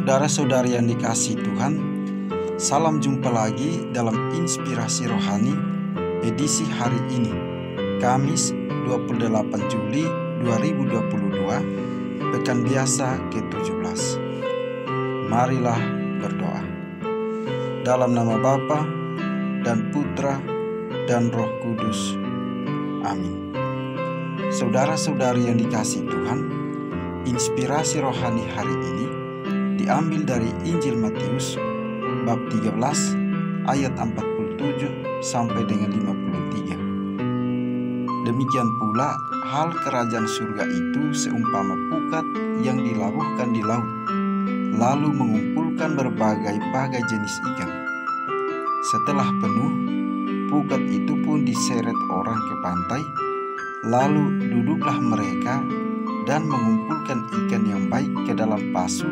Saudara-saudari yang dikasihi Tuhan, salam jumpa lagi dalam Inspirasi Rohani edisi hari ini, Kamis 28 Juli 2022, Pekan Biasa ke-17. Marilah berdoa. Dalam nama Bapa dan Putra dan Roh Kudus. Amin. Saudara-saudari yang dikasihi Tuhan, Inspirasi Rohani hari ini diambil dari Injil Matius bab 13 ayat 47 sampai dengan 53. Demikian pula hal kerajaan surga itu seumpama pukat yang dilabuhkan di laut, lalu mengumpulkan berbagai-bagai jenis ikan. Setelah penuh, pukat itu pun diseret orang ke pantai, lalu duduklah mereka dan mengumpulkan ikan yang baik ke dalam pasu,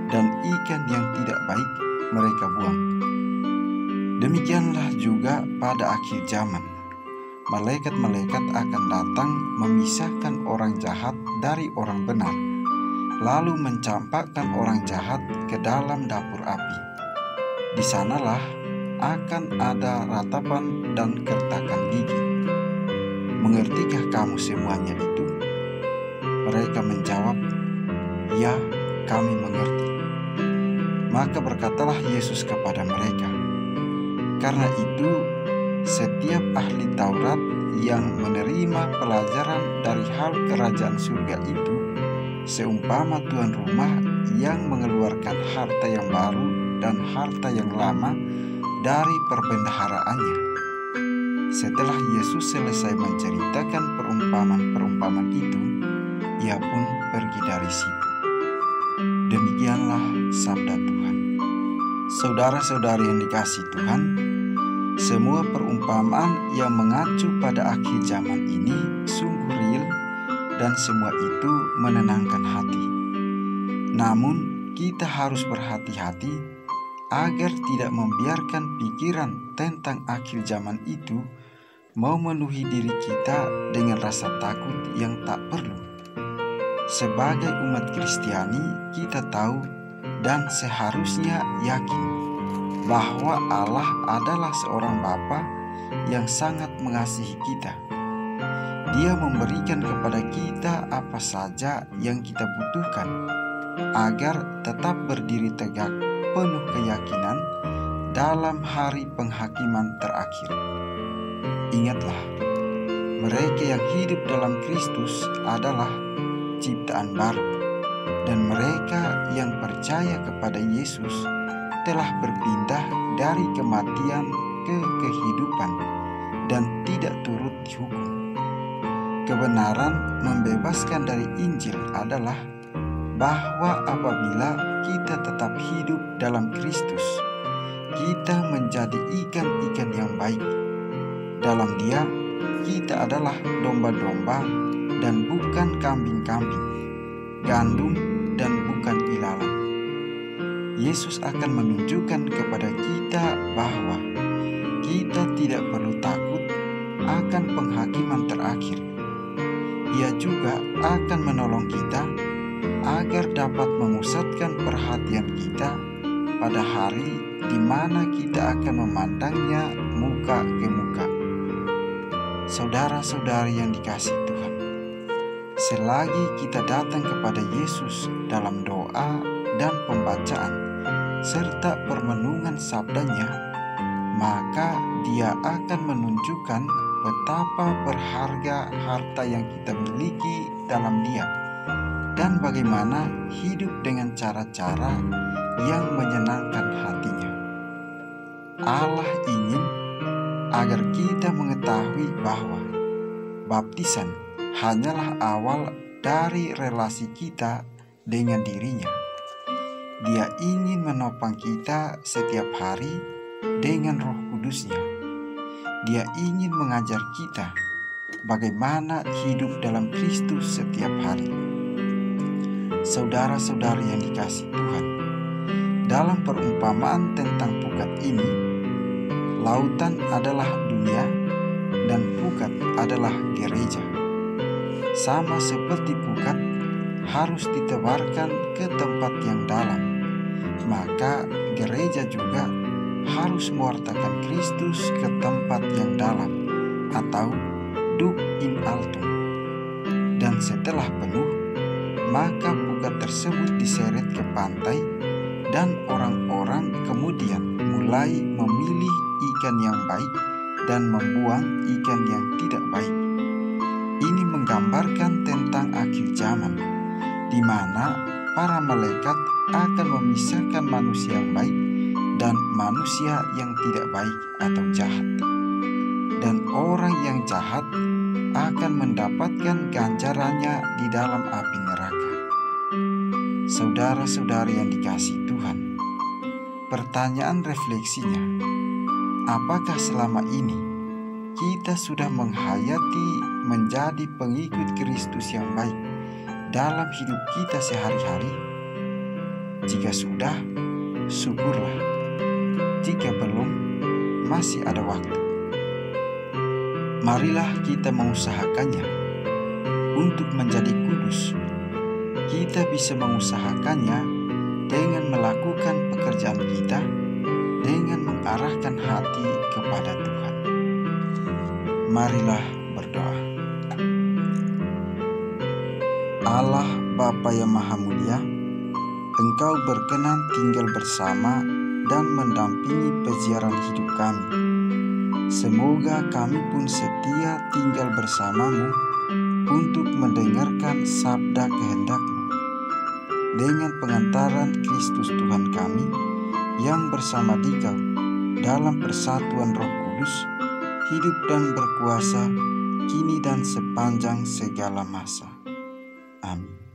dan ikan yang tidak baik mereka buang. Demikianlah juga pada akhir zaman. Malaikat-malaikat akan datang memisahkan orang jahat dari orang benar, lalu mencampakkan orang jahat ke dalam dapur api. Di sanalah akan ada ratapan dan kertakan gigi. Mengertikah kamu semuanya itu? Mereka menjawab, "Ya, kami mengerti." Maka berkatalah Yesus kepada mereka, "Karena itu, setiap ahli Taurat yang menerima pelajaran dari hal kerajaan surga itu, seumpama tuan rumah yang mengeluarkan harta yang baru dan harta yang lama dari perbendaharaannya." Setelah Yesus selesai menceritakan perumpamaan itu, ia pun pergi dari situ. Demikianlah sabda Tuhan. Saudara-saudari yang dikasihi Tuhan, semua perumpamaan yang mengacu pada akhir zaman ini sungguh real dan semua itu menenangkan hati. Namun kita harus berhati-hati agar tidak membiarkan pikiran tentang akhir zaman itu memenuhi diri kita dengan rasa takut yang tak perlu. Sebagai umat Kristiani, kita tahu dan seharusnya yakin bahwa Allah adalah seorang Bapa yang sangat mengasihi kita. Dia memberikan kepada kita apa saja yang kita butuhkan agar tetap berdiri tegak penuh keyakinan dalam hari penghakiman terakhir. Ingatlah, mereka yang hidup dalam Kristus adalah ciptaan baru, dan mereka yang percaya kepada Yesus telah berpindah dari kematian ke kehidupan dan tidak turut dihukum. Kebenaran membebaskan dari Injil adalah bahwa apabila kita tetap hidup dalam Kristus, kita menjadi ikan-ikan yang baik. Dalam Dia, kita adalah domba-domba dan bukan kambing-kambing, gandum dan bukan ilalang. Yesus akan menunjukkan kepada kita bahwa kita tidak perlu takut akan penghakiman terakhir. Ia juga akan menolong kita agar dapat memusatkan perhatian kita pada hari di mana kita akan memandangnya muka ke muka. Saudara-saudari yang dikasihi Tuhan, selagi kita datang kepada Yesus dalam doa dan pembacaan serta permenungan sabdanya, maka Dia akan menunjukkan betapa berharga harta yang kita miliki dalam Dia dan bagaimana hidup dengan cara-cara yang menyenangkan hatinya. Allah ingin agar kita mengetahui bahwa baptisan hanyalah awal dari relasi kita dengan dirinya. Dia ingin menopang kita setiap hari dengan Roh Kudus-Nya. Dia ingin mengajar kita bagaimana hidup dalam Kristus setiap hari. Saudara-saudari yang dikasihi Tuhan, dalam perumpamaan tentang pukat ini, lautan adalah dunia dan pukat adalah gereja. Sama seperti pukat harus ditebarkan ke tempat yang dalam, maka gereja juga harus mewartakan Kristus ke tempat yang dalam atau duk in altum. Dan setelah penuh, maka pukat tersebut diseret ke pantai dan orang-orang kemudian mulai memilih ikan yang baik dan membuang ikan yang tidak baik. Ini menggambarkan tentang akhir zaman, di mana para malaikat akan memisahkan manusia yang baik dan manusia yang tidak baik atau jahat. Dan orang yang jahat akan mendapatkan ganjarannya di dalam api neraka. Saudara-saudari yang dikasihi Tuhan, pertanyaan refleksinya, apakah selama ini kita sudah menghayati menjadi pengikut Kristus yang baik dalam hidup kita sehari-hari? Jika sudah, syukurlah. Jika belum, masih ada waktu. Marilah kita mengusahakannya untuk menjadi kudus. Kita bisa mengusahakannya dengan melakukan pekerjaan kita dengan mengarahkan hati kepada Tuhan. Marilah berdoa. Allah Bapa yang Maha Mulia, Engkau berkenan tinggal bersama dan mendampingi peziarah hidup kami. Semoga kami pun setia tinggal bersama-Mu untuk mendengarkan sabda kehendak-Mu. Dengan pengantaran Kristus Tuhan kami yang bersama Dikau dalam persatuan Roh Kudus, hidup dan berkuasa kini dan sepanjang segala masa. Amin.